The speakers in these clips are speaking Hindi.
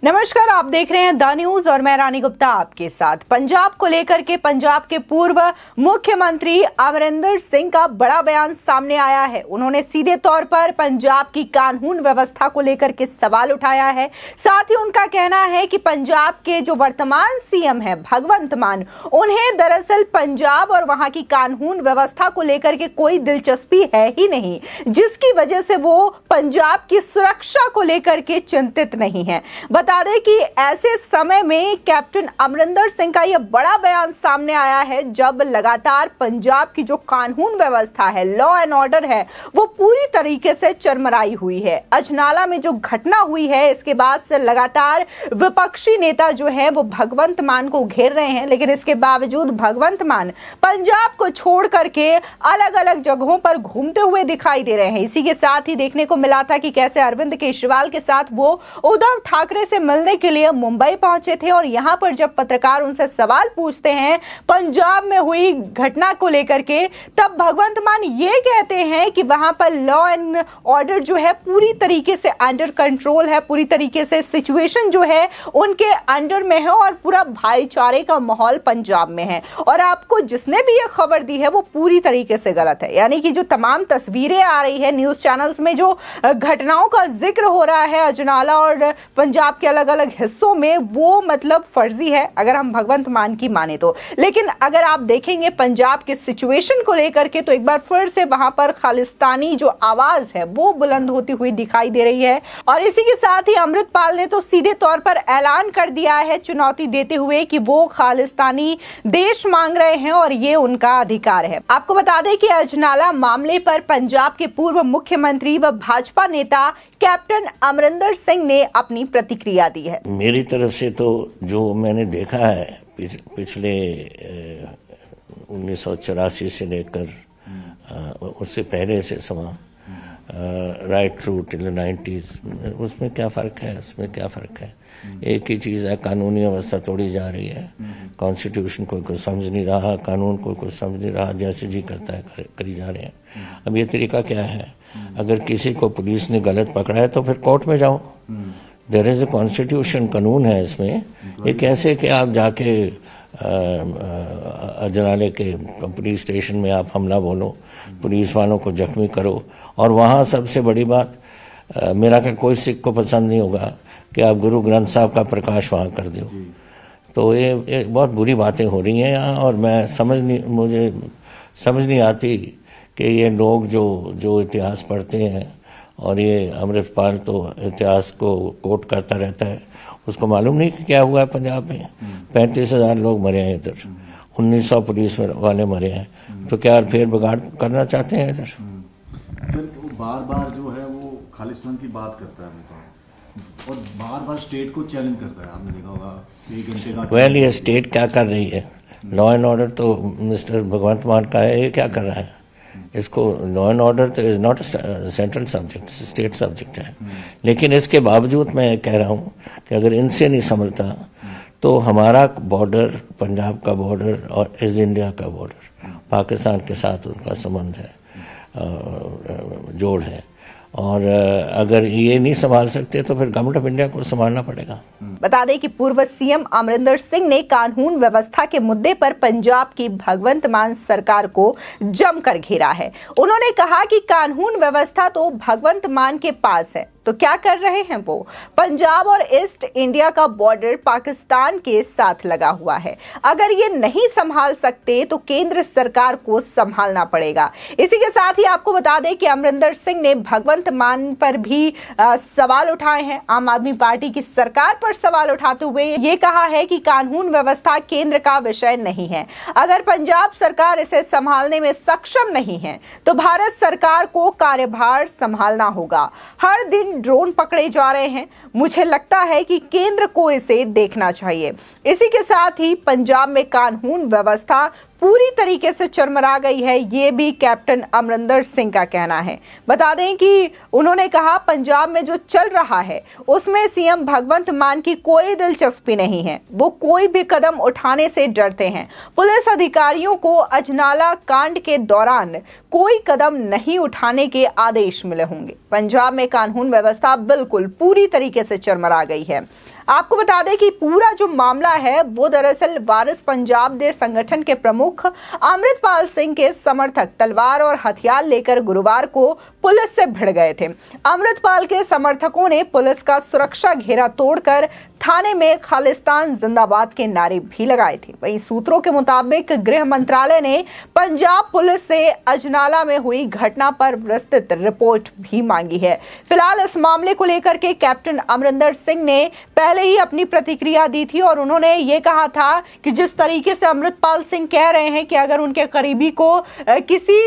नमस्कार, आप देख रहे हैं द न्यूज और मैं रानी गुप्ता आपके साथ। पंजाब को लेकर के पंजाब के पूर्व मुख्यमंत्री अमरिंदर सिंह का बड़ा बयान सामने आया है। उन्होंने सीधे तौर पर पंजाब की कानून व्यवस्था को लेकर के सवाल उठाया है। साथ ही उनका कहना है कि पंजाब के जो वर्तमान सीएम है भगवंत मान, उन्हें दरअसल पंजाब और वहां की कानून व्यवस्था को लेकर के कोई दिलचस्पी है ही नहीं, जिसकी वजह से वो पंजाब की सुरक्षा को लेकर के चिंतित नहीं है। बता दें कि ऐसे समय में कैप्टन अमरिंदर सिंह का यह बड़ा बयान सामने आया है जब लगातार पंजाब की जो कानून व्यवस्था है, लॉ एंड ऑर्डर है, वो पूरी तरीके से चरमराई हुई है। अजनाला में जो घटना हुई है, इसके बाद से लगातार विपक्षी नेता जो है वो भगवंत मान को घेर रहे हैं, लेकिन इसके बावजूद भगवंत मान पंजाब को छोड़ करके अलग अलग जगहों पर घूमते हुए दिखाई दे रहे हैं। इसी के साथ ही देखने को मिला था कि कैसे अरविंद केजरीवाल के साथ वो उद्धव ठाकरे से मिलने के लिए मुंबई पहुंचे थे और यहां पर जब पत्रकार उनसे सवाल पूछते हैं पंजाब में हुई घटना को लेकर के, तब भगवंत मान ये कहते हैं कि वहां पर लॉ एंड ऑर्डर जो है पूरी तरीके से अंडर कंट्रोल है, पूरी तरीके से सिचुएशन जो है उनके अंडर में है और पूरा भाईचारे का माहौल पंजाब में है। और आपको जिसने भी ये खबर दी है वो पूरी तरीके से गलत है। यानी कि जो तमाम तस्वीरें आ रही है न्यूज चैनल्स में, जो घटनाओं का जिक्र हो रहा है अजनाला और पंजाब के अलग अलग हिस्सों में, वो मतलब फर्जी है अगर हम भगवंत मान की माने तो। लेकिन अगर आप देखेंगे पंजाब के सिचुएशन को लेकर के, तो एक बार फिर से वहां पर खालिस्तानी जो आवाज है वो बुलंद होती हुई दिखाई दे रही है। और इसी के साथ ही अमृतपाल ने तो सीधे तौर पर ऐलान कर दिया है, चुनौती देते हुए, कि वो खालिस्तानी देश मांग रहे हैं और ये उनका अधिकार है। आपको बता दें कि अजनाला मामले पर पंजाब के पूर्व मुख्यमंत्री व भाजपा नेता कैप्टन अमरिंदर सिंह ने अपनी प्रतिक्रिया दी है। मेरी तरफ से तो जो मैंने देखा है पिछले 1984 से लेकर उससे पहले से समा राइट थ्रू टिल 90s, उसमें क्या फ़र्क है, उसमें क्या फ़र्क है। एक ही चीज़ है, कानूनी व्यवस्था तोड़ी जा रही है, कॉन्स्टिट्यूशन कोई कुछ समझ नहीं रहा, कानून कोई कुछ समझ नहीं रहा, जैसे जी करता है करी जा रहे हैं। अब ये तरीका क्या है, अगर किसी को पुलिस ने गलत पकड़ा है तो फिर कोर्ट में जाओ। देयर इज ए कॉन्स्टिट्यूशन, कानून है इसमें। ये कैसे कि आप जाके अजनाले के पुलिस स्टेशन में आप हमला बोलो, पुलिस वालों को जख्मी करो, और वहाँ सबसे बड़ी बात, मेरा ख्याल कोई सिख को पसंद नहीं होगा कि आप गुरु ग्रंथ साहब का प्रकाश वहाँ कर दो। तो ये बहुत बुरी बातें हो रही हैं यहाँ, और मुझे समझ नहीं आती कि ये लोग जो इतिहास पढ़ते हैं, और ये अमृतपाल तो इतिहास को कोट करता रहता है, उसको मालूम नहीं कि क्या हुआ है पंजाब में। 35,000 लोग मरे हैं इधर, 1900 पुलिस वाले मरे हैं, तो क्या फिर बिगाड़ करना चाहते हैं इधर? फिर बार बार जो है वो खालिस्तान की बात करता है और बार बार स्टेट को चैलेंज करता है। आपने देखा होगा 1 घंटे का ये स्टेट क्या कर रही है? लॉ एंड ऑर्डर तो मिस्टर भगवंत मान का है, ये क्या कर रहा है? इसको लॉ एंड ऑर्डर तो is not central subject, state subject है। लेकिन इसके बावजूद मैं कह रहा हूँ कि अगर इनसे नहीं संभलता तो हमारा बॉर्डर, पंजाब का बॉर्डर और ईस्ट इंडिया का बॉर्डर, पाकिस्तान के साथ उनका संबंध है, जोड़ है, और अगर ये नहीं संभाल सकते तो फिर गवर्नमेंट ऑफ इंडिया को संभालना पड़ेगा। बता दें कि पूर्व सीएम अमरिंदर सिंह ने कानून व्यवस्था के मुद्दे पर पंजाब की भगवंत मान सरकार को जमकर घेरा है। उन्होंने कहा कि कानून व्यवस्था तो भगवंत मान के पास है, तो क्या कर रहे हैं वो? पंजाब और ईस्ट इंडिया का बॉर्डर पाकिस्तान के साथ लगा हुआ है। अगर ये नहीं संभाल सकते तो केंद्र सरकार को संभालना पड़ेगा। इसी के साथ ही आपको बता दें कि अमरिंदर सिंह ने भगवंत मान पर भी सवाल उठाए हैं। आम आदमी पार्टी की सरकार पर सवाल उठाते हुए ये कहा है कि कानून व्यवस्था केंद्र का विषय नहीं है। अगर पंजाब सरकार इसे संभालने में सक्षम नहीं है तो भारत सरकार को कार्यभार संभालना होगा। हर दिन ड्रोन पकड़े जा रहे हैं, मुझे लगता है कि केंद्र को इसे देखना चाहिए। इसी के साथ ही पंजाब में कानून व्यवस्था पूरी तरीके से चरमरा गई है, ये भी कैप्टन अमरिंदर सिंह का कहना है। बता दें कि उन्होंने कहा पंजाब में जो चल रहा है उसमें सीएम भगवंत मान की कोई दिलचस्पी नहीं है, वो कोई भी कदम उठाने से डरते हैं। पुलिस अधिकारियों को अजनाला कांड के दौरान कोई कदम नहीं उठाने के आदेश मिले होंगे। पंजाब में कानून व्यवस्था बिल्कुल पूरी तरीके से चरमरा गई है। आपको बता दें कि पूरा जो मामला है वो दरअसल वारिस पंजाब दे संगठन के प्रमुख अमृतपाल सिंह के समर्थक तलवार और हथियार लेकर गुरुवार को पुलिस से भिड़ गए थे। अमृतपाल के समर्थकों ने पुलिस का सुरक्षा घेरा तोड़कर थाने में खालिस्तान जिंदाबाद के नारे भी लगाए थे। वहीं सूत्रों के मुताबिक गृह मंत्रालय ने पंजाब पुलिस से अजनाला में हुई घटना पर विस्तृत रिपोर्ट भी मांगी है। फिलहाल इस मामले को लेकर के कैप्टन अमरिंदर सिंह ने पहले ही अपनी प्रतिक्रिया दी थी और उन्होंने ये कहा था कि जिस तरीके से अमृतपाल सिंह कह रहे हैं कि अगर उनके करीबी को किसी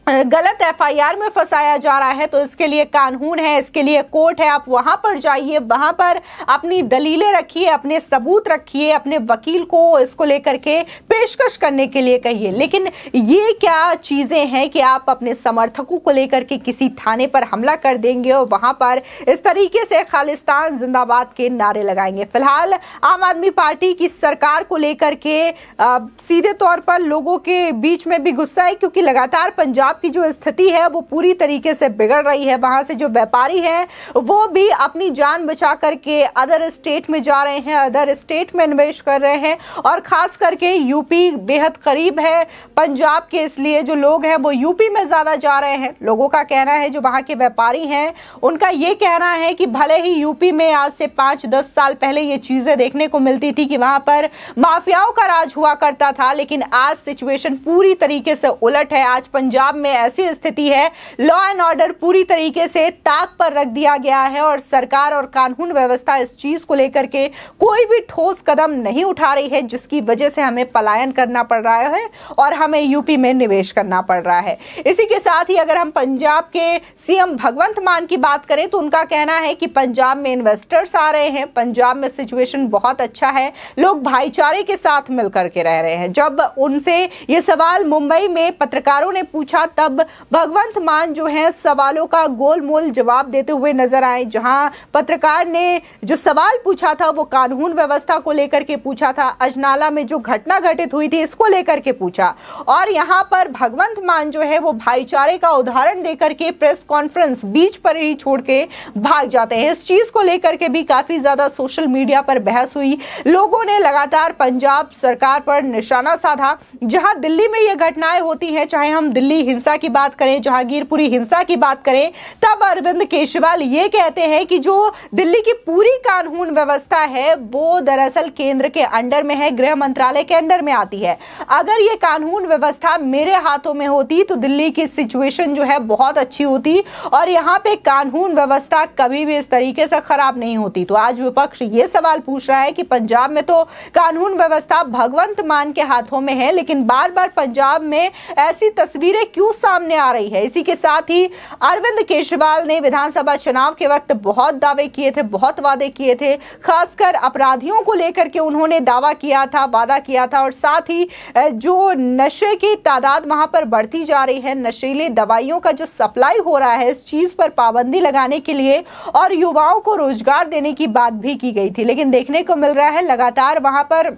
गलत एफआईआर में फंसाया जा रहा है तो इसके लिए कानून है, इसके लिए कोर्ट है, आप वहां पर जाइए, वहां पर अपनी दलीलें रखिए, अपने सबूत रखिए, अपने वकील को इसको लेकर के पेशकश करने के लिए कहिए। लेकिन ये क्या चीजें हैं कि आप अपने समर्थकों को लेकर के किसी थाने पर हमला कर देंगे और वहां पर इस तरीके से खालिस्तान जिंदाबाद के नारे लगाएंगे। फिलहाल आम आदमी पार्टी की सरकार को लेकर के सीधे तौर पर लोगों के बीच में भी गुस्सा है, क्योंकि लगातार पंजाब की जो स्थिति है वो पूरी तरीके से बिगड़ रही है। वहां से जो व्यापारी हैं वो भी अपनी जान बचा करके अदर स्टेट में जा रहे हैं, अदर स्टेट में निवेश कर रहे हैं और खास करके यूपी बेहद करीब है पंजाब के, इसलिए जो लोग हैं वो यूपी में ज्यादा जा रहे हैं। लोगों का कहना है, जो वहां के व्यापारी हैं उनका ये कहना है कि भले ही यूपी में आज से 5-10 साल पहले ये चीजें देखने को मिलती थी कि वहां पर माफियाओं का राज हुआ करता था, लेकिन आज सिचुएशन पूरी तरीके से उलट है। आज पंजाब में ऐसी स्थिति है, लॉ एंड ऑर्डर पूरी तरीके से ताक पर रख दिया गया है और सरकार और कानून व्यवस्था इस चीज को लेकर के कोई भी ठोस कदम नहीं उठा रही है, जिसकी वजह से हमें पलायन करना पड़ रहा है और हमें यूपी में निवेश करना पड़ रहा है। इसी के साथ ही अगर हम पंजाब के सीएम भगवंत मान की बात करें तो उनका कहना है कि पंजाब में इन्वेस्टर्स आ रहे हैं, पंजाब में सिचुएशन बहुत अच्छा है, लोग भाईचारे के साथ मिलकर के रह रहे हैं। जब उनसे ये सवाल मुंबई में पत्रकारों ने पूछा तब भगवंत मान जो है सवालों का गोलमोल जवाब देते हुए नजर आए। जहां पत्रकार ने जो सवाल पूछा था वो कानून व्यवस्था को लेकर के पूछा था, अजनाला में जो घटना घटित हुई थी इसको लेकर के पूछा, और यहां पर भगवंत मान जो है वो भाईचारे का उदाहरण देकर के प्रेस कॉन्फ्रेंस बीच पर ही छोड़ के भाग जाते हैं। इस चीज को लेकर के भी काफी ज्यादा सोशल मीडिया पर बहस हुई, लोगों ने लगातार पंजाब सरकार पर निशाना साधा। जहां दिल्ली में ये घटनाएं होती हैं, चाहे हम दिल्ली हिंसा की बात करें, जहांगीरपुरी हिंसा की बात करें, तब अरविंद केजरीवाल ये कहते हैं कि जो दिल्ली की पूरी कानून व्यवस्था है वो दरअसल केंद्र के अंडर में है, गृह मंत्रालय के अंडर में आती है। अगर ये कानून व्यवस्था मेरे हाथों में होती तो दिल्ली की सिचुएशन जो है बहुत अच्छी होती और यहाँ पे कानून व्यवस्था कभी भी इस तरीके से खराब नहीं होती। तो आज विपक्ष ये सवाल पूछ रहा है कि पंजाब में तो कानून व्यवस्था भगवंत मान के हाथों में है, लेकिन बार बार पंजाब में ऐसी तस्वीरें क्यों सामने आ रही है। इसी के साथ ही अरविंद केजरीवाल ने विधानसभा चुनाव के वक्त बहुत दावे किए थे, बहुत वादे किए थे, खासकर अपराधियों को लेकर के उन्होंने दावा किया था, वादा किया था, और साथ ही जो नशे की तादाद वहां पर बढ़ती जा रही है, नशीली दवाइयों का जो सप्लाई हो रहा है, इस चीज पर पाबंदी लगाने के लिए और युवाओं को रोजगार देने की बात भी की गई थी। लेकिन देखने को मिल रहा है लगातार वहां पर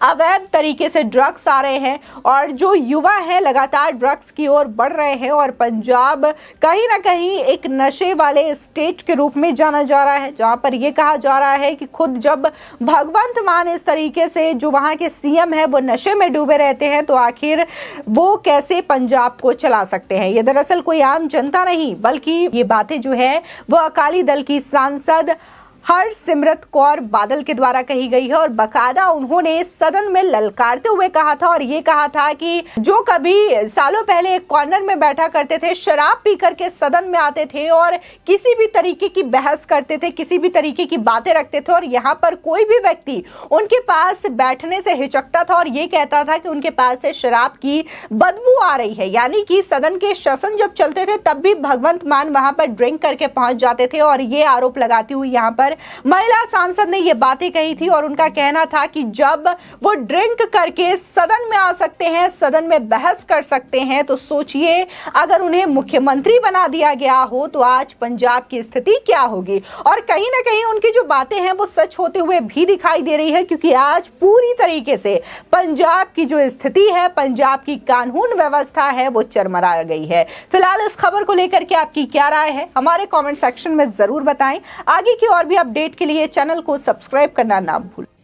अवैध तरीके से ड्रग्स आ रहे हैं और जो युवा हैं लगातार ड्रग्स की ओर बढ़ रहे हैं और पंजाब कहीं ना कहीं एक नशे वाले स्टेट के रूप में जाना जा रहा है, जहां पर यह कहा जा रहा है कि खुद जब भगवंत मान इस तरीके से जो वहां के सीएम है वो नशे में डूबे रहते हैं तो आखिर वो कैसे पंजाब को चला सकते हैं। ये दरअसल कोई आम जनता नहीं बल्कि ये बातें जो है वो अकाली दल की सांसद हरसिमरत कौर बादल के द्वारा कही गई है और बकायदा उन्होंने सदन में ललकारते हुए कहा था और ये कहा था कि जो कभी सालों पहले एक कॉर्नर में बैठा करते थे, शराब पी करके सदन में आते थे और किसी भी तरीके की बहस करते थे, किसी भी तरीके की बातें रखते थे और यहाँ पर कोई भी व्यक्ति उनके पास बैठने से हिचकता था और ये कहता था कि उनके पास से शराब की बदबू आ रही है। यानी कि सदन के सेशन जब चलते थे तब भी भगवंत मान वहां पर ड्रिंक करके पहुंच जाते थे और ये आरोप लगाती हुई यहाँ पर महिला सांसद ने ये बातें कही थी और उनका कहना था कि जब वो ड्रिंक करके सदन में आ सकते हैं, सदन में बहस कर सकते हैं, तो सोचिए अगर उन्हें मुख्यमंत्री बना दिया गया हो तो आज पंजाब की स्थिति क्या होगी। और कहीं ना कहीं उनकी जो बातें हैं वो सच होते हुए भी दिखाई दे रही है, क्योंकि आज पूरी तरीके से पंजाब की जो स्थिति है, पंजाब की कानून व्यवस्था है वो चरमरा गई है। फिलहाल इस खबर को लेकर के आपकी क्या राय है हमारे कमेंट सेक्शन में जरूर बताएं। आगे की और भी अपडेट के लिए चैनल को सब्सक्राइब करना ना भूलें।